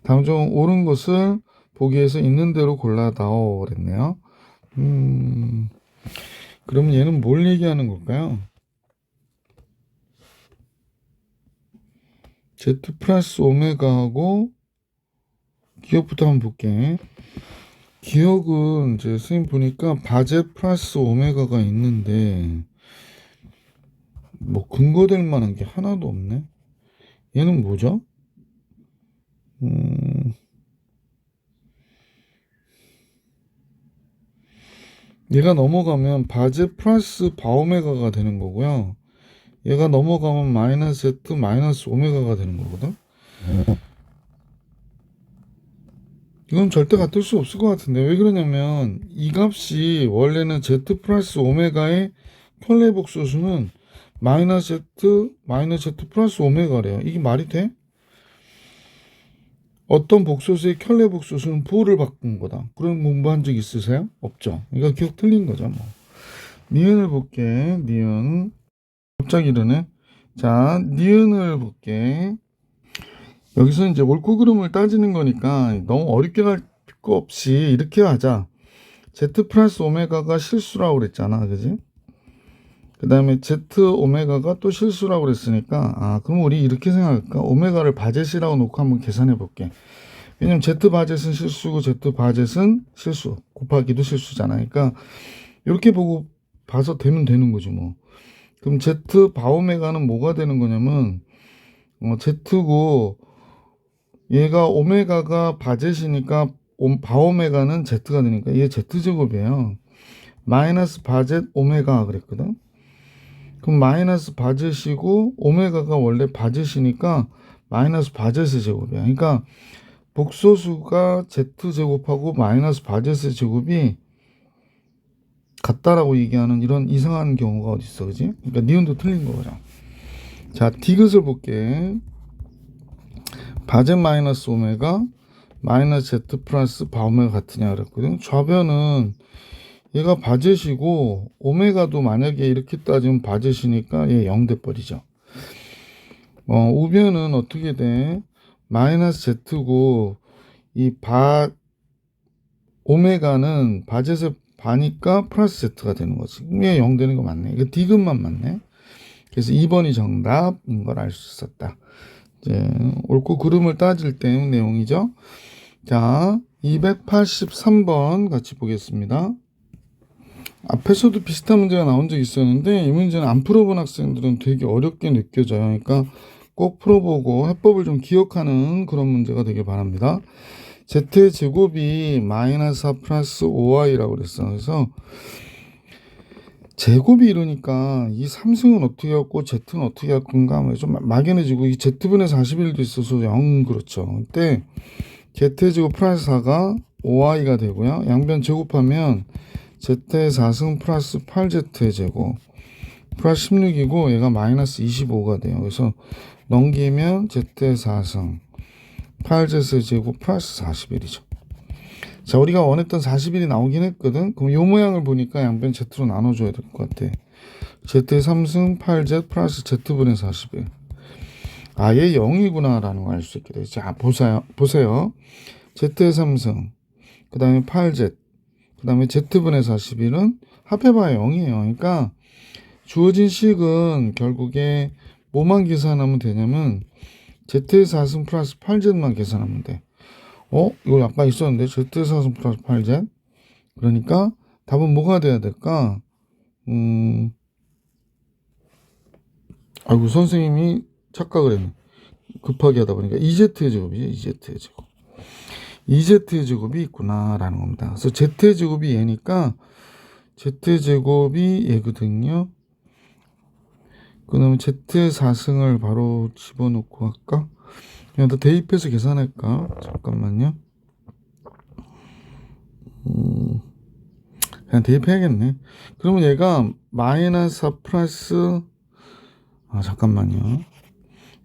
다음 중 옳은 것을 보기에서 있는 대로 골라다오 그랬네요. 그럼 얘는 뭘 얘기하는 걸까요? Z 플러스 오메가하고 기억부터 한번 볼게. 기억은 이제 선생님 보니까 바제 플러스 오메가가 있는데 뭐 근거될 만한 게 하나도 없네. 얘는 뭐죠? 얘가 넘어가면 바제 플러스 바오메가가 되는 거고요. 얘가 넘어가면 마이너스 Z 마이너스 오메가가 되는 거거든. 이건 절대 같을 수 없을 것 같은데 왜 그러냐면 이 값이 원래는 Z 플러스 오메가의 켤레 복소수는 마이너스 Z 마이너스 Z 플러스 오메가래요. 이게 말이 돼? 어떤 복소수의 켤레 복소수는 부호를 바꾼 거다. 그런 공부한 적 있으세요? 없죠. 이거 기억 틀린 거죠. 뭐. 니은을 볼게. 니은. 갑자기 이러네. 자, 니은을 볼게. 여기서 이제 옳고 그름을 따지는 거니까 너무 어렵게 갈 거 없이 이렇게 하자. Z 플러스 오메가가 실수라고 그랬잖아. 그지? 그 다음에 Z 오메가가 또 실수라고 그랬으니까 그럼 우리 이렇게 생각할까? 오메가를 바젯이라고 놓고 한번 계산해 볼게. 왜냐면 Z 바젯은 실수고 Z 바젯은 실수. 곱하기도 실수잖아. 그러니까 이렇게 보고 봐서 되면 되는 거지 뭐. 그럼 Z 바오메가는 뭐가 되는 거냐면 Z고 얘가 오메가가 바젯이니까 바오메가는 Z가 되니까 얘 Z제곱이에요. 마이너스 바젯 오메가 그랬거든. 그럼 마이너스 바젯이고 오메가가 원래 바젯이니까 마이너스 바젯의 제곱이야. 그러니까 복소수가 Z제곱하고 마이너스 바젯의 제곱이 같다라고 얘기하는 이런 이상한 경우가 어디 있어, 그지? 그러니까 니은도 틀린 거죠. 자, 디귿을 볼게. 바젯 마이너스 오메가 마이너스 Z 플러스 바오메가 같으냐 그랬거든. 좌변은 얘가 바젯이고 오메가도 만약에 이렇게 따지면 바젯이니까 얘 0 돼버리죠. 우변은 어떻게 돼? 마이너스 Z고 이 오메가는 바젯의 바니까 플러스 Z가 되는 거지. 얘 0 되는 거 맞네. 이거 디귿만 맞네. 그래서 2번이 정답인 걸 알 수 있었다. 이제 옳고 그름을 따질 때 내용이죠. 자, 283번 같이 보겠습니다. 앞에서도 비슷한 문제가 나온 적이 있었는데 이 문제는 안 풀어본 학생들은 되게 어렵게 느껴져요. 그러니까 꼭 풀어보고 해법을 좀 기억하는 그런 문제가 되길 바랍니다. Z의 제곱이 마이너스 4 플러스 5i라고 그랬어. 그래서 제곱이 이러니까 이 3승은 어떻게 갖고 Z는 어떻게 할 건가 좀 막연해지고 이 Z분의 41도 있어서 0 그렇죠. 이때 Z의 제곱 플러스 4가 5i가 되고요. 양변 제곱하면 Z의 4승 플러스 8Z의 제곱 플러스 16이고 얘가 마이너스 25가 돼요. 그래서 넘기면 Z의 4승 8Z의 제곱 플러스 41이죠. 자, 우리가 원했던 41이 나오긴 했거든. 그럼 이 모양을 보니까 양변 Z로 나눠줘야 될 것 같아. Z의 3승 8Z 플러스 Z분의 41. 얘 0이구나 라는 걸 알 수 있게 돼. 자, 보세요. Z의 3승 그 다음에 8Z 그 다음에 Z분의 41은 합해봐야 0이에요. 그러니까 주어진 식은 결국에 뭐만 계산하면 되냐면 Z의 4승 플러스 8Z만 계산하면 돼. 이거 아까 있었는데 Z의 4승 플러스 8Z 그러니까 답은 뭐가 돼야 될까? 아이고 선생님이 착각을 했네. 급하게 하다 보니까 2Z의 제곱이죠. 2Z의 제곱. 2Z의 제곱이 있구나 라는 겁니다. 그래서 Z의 제곱이 얘니까 Z의 제곱이 얘거든요. 그러면 Z의 4승을 바로 집어넣고 할까? 그냥 더 대입해서 계산할까? 잠깐만요. 그냥 대입해야겠네. 그러면 얘가 마이너스 4 플러스, 잠깐만요.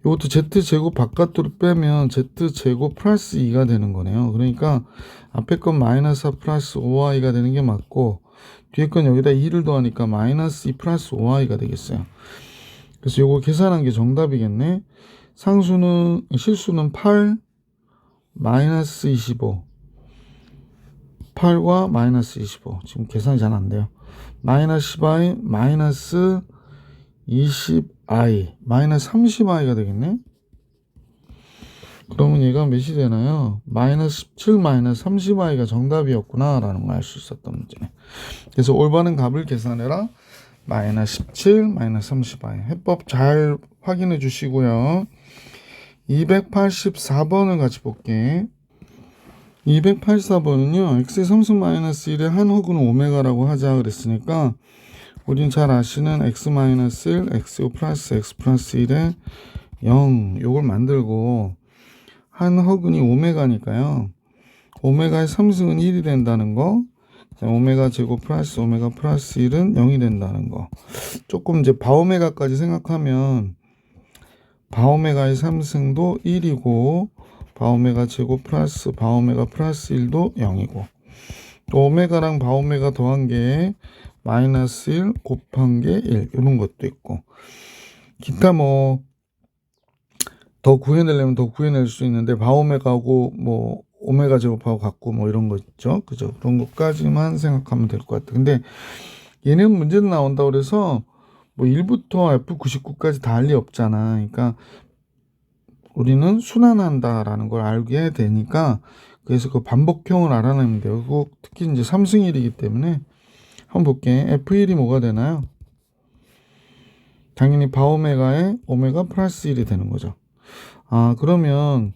이것도 z제곱 바깥으로 빼면 z제곱 플러스 2가 되는 거네요. 그러니까 앞에 건 마이너스 4 플러스 5y가 되는 게 맞고, 뒤에 건 여기다 2를 더하니까 마이너스 2 플러스 5y가 되겠어요. 그래서 요거 계산한 게 정답이겠네. 실수는 8, 마이너스 25. 8과 마이너스 25. 지금 계산이 잘 안 돼요. 마이너스 10i, 마이너스 20i, 마이너스 30i가 되겠네. 그러면 얘가 몇이 되나요? 마이너스 17, 마이너스 30i가 정답이었구나 라는 걸 알 수 있었던 문제네. 그래서 올바른 값을 계산해라. 마이너스 17, 마이너스 30i. 해법 잘 확인해 주시고요. 284번을 같이 볼게. 284번은요. x의 3승 마이너스 1의 한 호구는 오메가라고 하자 그랬으니까 우린 잘 아시는 x 마이너스 1, x 플러스 x 플러스 1의 0 요걸 만들고 한 허근이 오메가니까요. 오메가의 3승은 1이 된다는 거. 오메가 제곱 플러스 오메가 플러스 1은 0이 된다는 거. 조금 이제 바오메가까지 생각하면 바오메가의 3승도 1이고 바오메가 제곱 플러스 바오메가 플러스 1도 0이고 또 오메가랑 바오메가 더한 게 마이너스 1 곱한 게 1 이런 것도 있고 기타 뭐 더 구해내려면 더 구해낼 수 있는데 바오메가하고 뭐 오메가 제곱하고 같고 뭐 이런 거 있죠. 그죠? 그런 것까지만 생각하면 될 것 같아. 근데 얘는 문제도 나온다고 그래서 뭐 1부터 F99까지 다 할 리 없잖아. 그러니까 우리는 순환한다라는 걸 알게 해야 되니까 그래서 그 반복형을 알아내면 돼요. 그거 특히 이제 3승1이기 때문에 한번 볼게. F1이 뭐가 되나요? 당연히 바오메가에 오메가 플러스 1이 되는 거죠. 그러면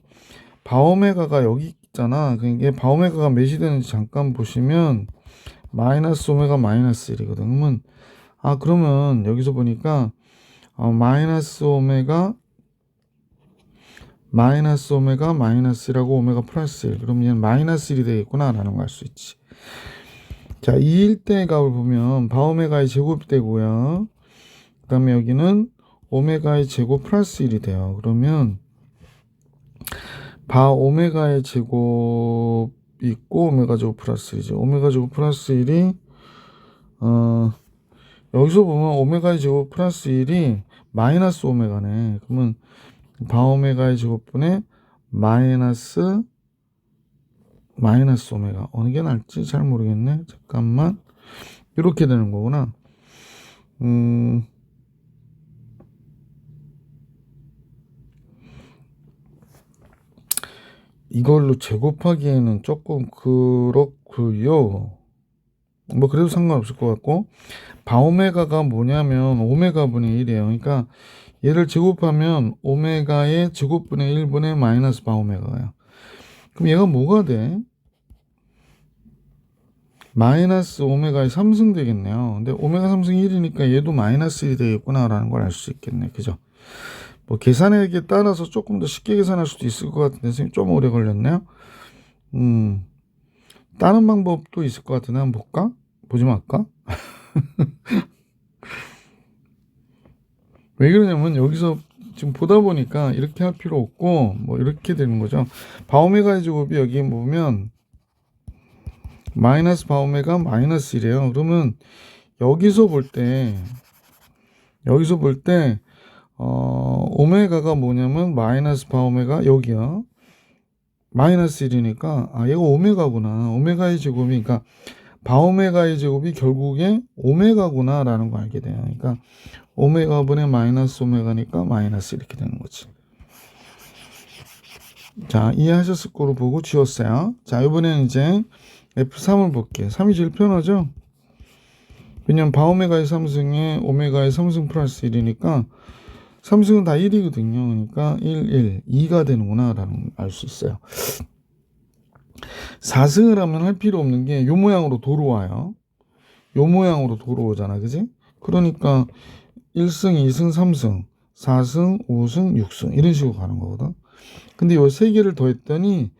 바오메가가 여기 있잖아. 그러니까 바오메가가 몇이 되는지 잠깐 보시면 마이너스 오메가 마이너스 1이거든. 그러면 여기서 보니까 마이너스 오메가 마이너스 1하고 오메가 플러스 1. 그러면 얘는 마이너스 1이 되겠구나 라는 걸 알 수 있지. 자, 2일 때 값을 보면 바오메가의 제곱이 되고요. 그 다음에 여기는 오메가의 제곱 플러스 1이 돼요. 그러면 바오메가의 제곱이 있고 오메가 제곱 플러스 1이죠. 오메가 제곱 플러스 1이 여기서 보면 오메가의 제곱 플러스 1이 마이너스 오메가네. 그러면 바오메가의 제곱분의 마이너스 오메가 어느 게 나을지 잘 모르겠네. 잠깐만. 이렇게 되는 거구나. 이걸로 제곱하기에는 조금 그렇고요. 뭐 그래도 상관없을 것 같고 바오메가가 뭐냐면 오메가분의 1이에요. 그러니까 얘를 제곱하면 오메가의 제곱분의 1분의 마이너스 바오메가예요. 그럼 얘가 뭐가 돼? 마이너스 오메가의 3승 되겠네요. 근데 오메가 3승 1이니까 얘도 마이너스 1이 되겠구나 라는 걸 알 수 있겠네. 그죠? 뭐 계산하기에 따라서 조금 더 쉽게 계산할 수도 있을 것 같은데 선생님 좀 오래 걸렸네요. 다른 방법도 있을 것 같은데 한번 볼까? 보지 말까? 왜 그러냐면 여기서 지금 보다 보니까 이렇게 할 필요 없고 뭐 이렇게 되는 거죠. 바오메가의 제곱이 여기 보면 마이너스 바오메가 마이너스 1이에요. 그러면 여기서 볼 때 오메가가 뭐냐면 마이너스 바오메가 여기야. 마이너스 1이니까 얘가 오메가구나. 오메가의 제곱이 그러니까 바오메가의 제곱이 결국에 오메가구나 라는 거 알게 돼요. 그러니까 오메가분의 마이너스 오메가니까 마이너스 이렇게 되는 거지. 자, 이해하셨을 거로 보고 지웠어요. 자, 이번에는 이제 F3을 볼게요. 3이 제일 편하죠? 왜냐면 바오메가의 3승에 오메가의 3승 플러스 1이니까 3승은 다 1이거든요. 그러니까 1, 2가 되는구나 라는 걸 알 수 있어요. 4승을 하면 할 필요 없는 게 요 모양으로 도로 와요. 요 모양으로 도로 오잖아. 그지? 그러니까 1승, 2승, 3승, 4승, 5승, 6승 이런 식으로 가는 거거든. 근데 요 세 개를 더했더니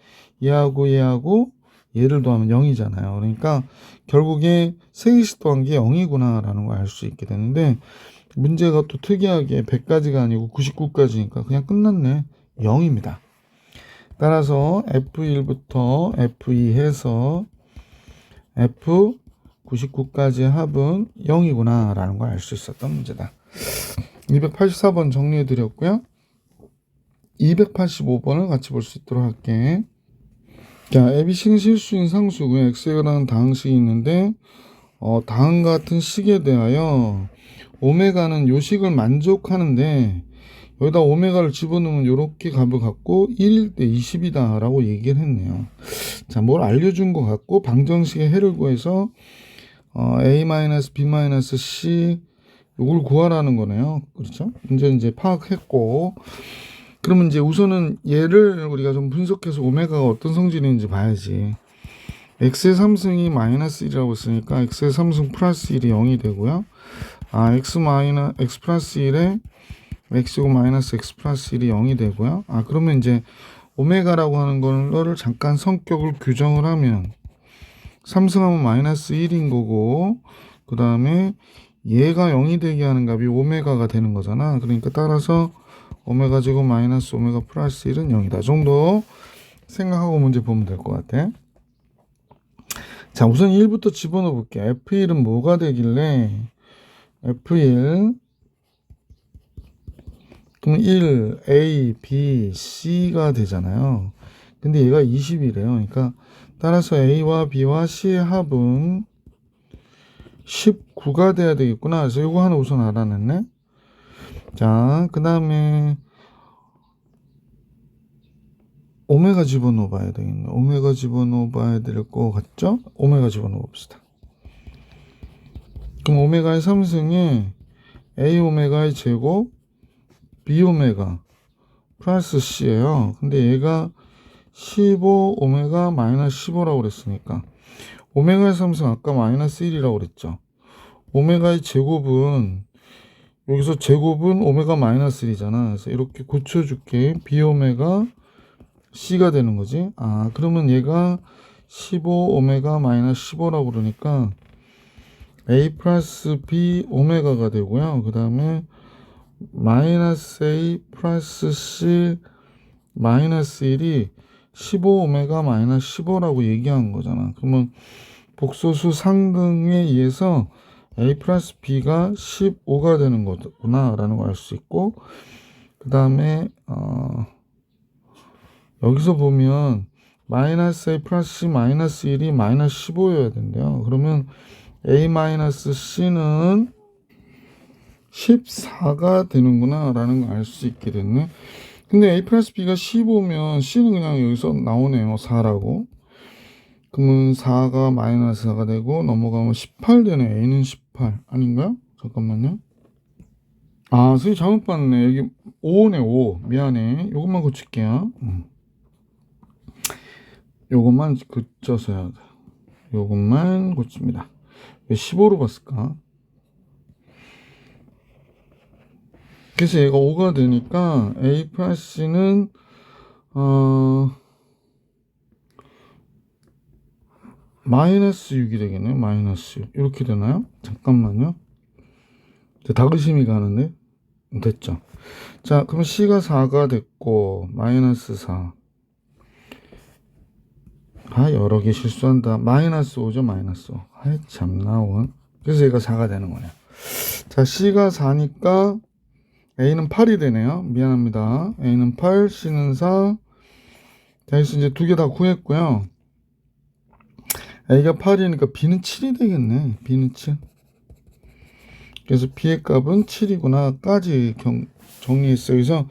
얘하고 얘를 더하면 0이잖아요. 그러니까 결국에 세 개씩 더한 게 0이구나라는 걸 알 수 있게 되는데 문제가 또 특이하게 100까지가 아니고 99까지니까 그냥 끝났네. 0입니다. 따라서 F1부터 F2 해서 F99까지의 합은 0이구나 라는 걸 알 수 있었던 문제다. 284번 정리해 드렸고요. 285번을 같이 볼 수 있도록 할게. 자, ABC는 실수인 상수고요. X라는 다항식이 있는데 다음과 같은 식에 대하여 오메가는 요 식을 만족하는데 여기다 오메가를 집어넣으면 이렇게 값을 갖고 1일 때 20이다 라고 얘기를 했네요. 자, 뭘 알려준 것 같고 방정식의 해를 구해서 A-B-C 요걸 구하라는 거네요. 그렇죠? 이제 파악했고 그러면 이제 우선은 얘를 우리가 좀 분석해서 오메가가 어떤 성질인지 봐야지. x의 3승이 마이너스 1이라고 했으니까 x의 3승 플러스 1이 0이 되고요. x 플러스 1에 x고 마이너스 x 플러스 1이 0이 되고요. 그러면 이제 오메가라고 하는 거를 잠깐 성격을 규정을 하면 3승하면 마이너스 1인 거고 그 다음에 얘가 0이 되게 하는 값이 오메가가 되는 거잖아. 그러니까 따라서 오메가 제곱 마이너스 오메가 플러스 1은 0이다 정도 생각하고 문제 보면 될 것 같아. 자, 우선 1부터 집어넣어 볼게. F1은 뭐가 되길래 F1 그럼 1, A, B, C가 되잖아요. 근데 얘가 20이래요. 그러니까 따라서 A와 B와 C의 합은 19가 돼야 되겠구나. 그래서 이거 하나 우선 알아냈네. 자, 그 다음에 오메가 집어넣어 봐야 되겠네. 오메가 집어넣어 봐야 될 것 같죠? 오메가 집어넣어 봅시다. 그럼 오메가의 3승에 A 오메가의 제곱 B 오메가 플러스 C예요. 근데 얘가 15 오메가 마이너스 15라고 그랬으니까 오메가의 3승 아까 마이너스 1이라고 그랬죠. 오메가의 제곱은 여기서 제곱은 오메가 마이너스 1이잖아. 그래서 이렇게 고쳐줄게. B 오메가 C가 되는 거지. 그러면 얘가 15 오메가 마이너스 15라고 그러니까 A 플러스 B 오메가가 되고요. 그 다음에 마이너스 A 플러스 C 마이너스 1이 15 오메가 마이너스 15라고 얘기한 거잖아. 그러면 복소수 상등에 의해서 A 플러스 B가 15가 되는 거구나 라는 걸 알 수 있고 그 다음에 여기서 보면 마이너스 A 플러스 C 마이너스 1이 마이너스 15여야 된대요. 그러면 A 마이너스 C는 14가 되는구나 라는 걸 알 수 있게 됐네. 근데 A 플러스 B가 15면 C는 그냥 여기서 나오네요. 4라고. 그러면 4가 마이너스 4가 되고 넘어가면 18 되네. A는 18 아닌가요? 잠깐만요. 선생님 잘못 봤네. 여기 5네 5. 미안해. 요것만 고칠게요. 요것만 고쳐서 해야 돼. 요것만 고칩니다. 왜 15로 봤을까? 그래서 얘가 5가 되니까 A 플러스 C는 마이너스 6이 되겠네요. 마이너스 6. 이렇게 되나요? 잠깐만요. 다그심이 가는데? 됐죠. 자, 그럼 C가 4가 됐고 마이너스 4. 여러 개 실수한다. 마이너스 5죠. 마이너스 5. 참나 원. 그래서 얘가 4가 되는 거네요. 자, C가 4니까 A는 8이 되네요. 미안합니다. A는 8, C는 4. 자, 그래서 이제 두 개 다 구했고요. A가 8이니까 B는 7이 되겠네. B는 7. 그래서 B의 값은 7이구나 까지 정리했어요. 그래서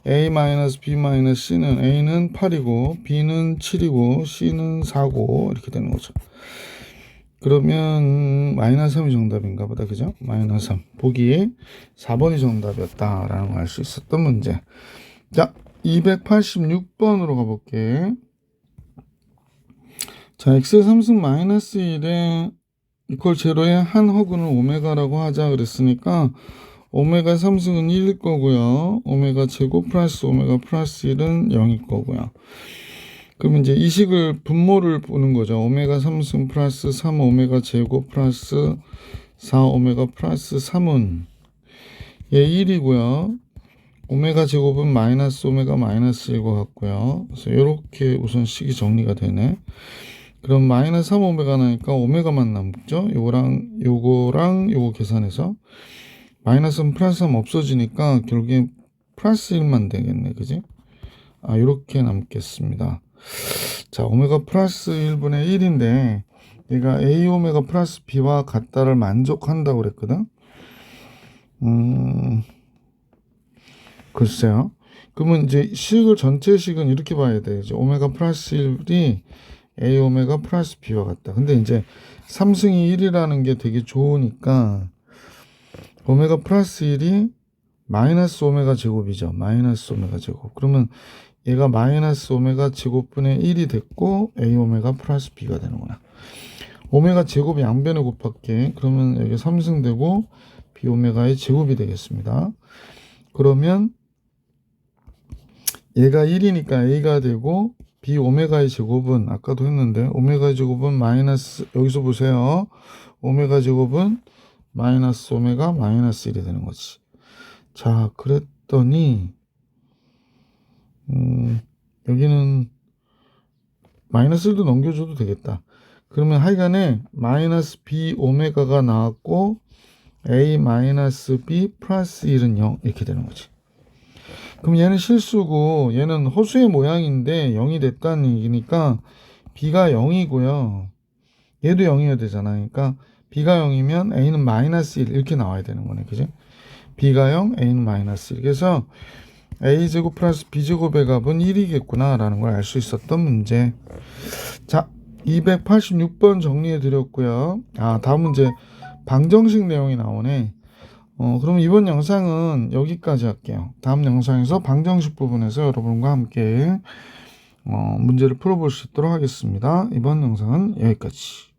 A-B-C는 A는 8이고 B는 7이고 C는 4고 이렇게 되는 거죠. 그러면 마이너스 3이 정답인가 보다. 그죠? 마이너스 3. 보기 4번이 정답이었다라는 걸 알 수 있었던 문제. 자, 286번으로 가볼게. 자, x의 3승 마이너스 1에 이퀄 제로의 한 허근을 오메가라고 하자 그랬으니까 오메가 3승은 1일 거고요. 오메가 제곱 플러스 오메가 플러스 1은 0일 거고요. 그럼 이제 이 식을 분모를 보는 거죠. 오메가 3승 플러스 3 오메가 제곱 플러스 4 오메가 플러스 3은 얘 1이고요. 오메가 제곱은 마이너스 오메가 마이너스 1과 같고요. 그래서 이렇게 우선 식이 정리가 되네. 그럼 마이너스 3 오메가 나니까 오메가만 남죠. 요거랑 요거 계산해서 마이너스는 플러스 3 없어지니까 결국에 플러스 1만 되겠네. 그지? 요렇게 남겠습니다. 자, 오메가 플러스 1분의 1인데 얘가 A 오메가 플러스 B와 같다를 만족한다고 그랬거든. 글쎄요. 그러면 이제 식을 전체 식은 이렇게 봐야 돼. 이제 오메가 플러스 1이 A 오메가 플러스 B와 같다. 근데 이제 3승이 1이라는 게 되게 좋으니까 오메가 플러스 1이 마이너스 오메가 제곱이죠. 마이너스 오메가 제곱. 그러면 얘가 마이너스 오메가 제곱분의 1이 됐고 A 오메가 플러스 B가 되는구나. 오메가 제곱이 양변에 곱할게. 그러면 여기 3승 되고 B 오메가의 제곱이 되겠습니다. 그러면 얘가 1이니까 A가 되고 B 오메가의 제곱은 아까도 했는데 오메가 제곱은 마이너스, 여기서 보세요. 오메가 제곱은 마이너스 오메가 마이너스 1이 되는 거지. 자, 그랬더니 여기는 마이너스 1도 넘겨줘도 되겠다. 그러면 하여간에 마이너스 B 오메가가 나왔고 A 마이너스 B 플러스 1은 0 이렇게 되는 거지. 그럼 얘는 실수고 얘는 허수의 모양인데 0이 됐다는 얘기니까 B가 0이고요. 얘도 0이어야 되잖아. 그러니까 B가 0이면 A는 마이너스 1 이렇게 나와야 되는 거네. 그지? B가 0, A는 마이너스 1. 그래서 A제곱 플러스 B제곱의 값은 1이겠구나 라는 걸 알 수 있었던 문제. 자, 286번 정리해 드렸고요. 다음 문제 방정식 내용이 나오네. 그럼 이번 영상은 여기까지 할게요. 다음 영상에서 방정식 부분에서 여러분과 함께 문제를 풀어볼 수 있도록 하겠습니다. 이번 영상은 여기까지.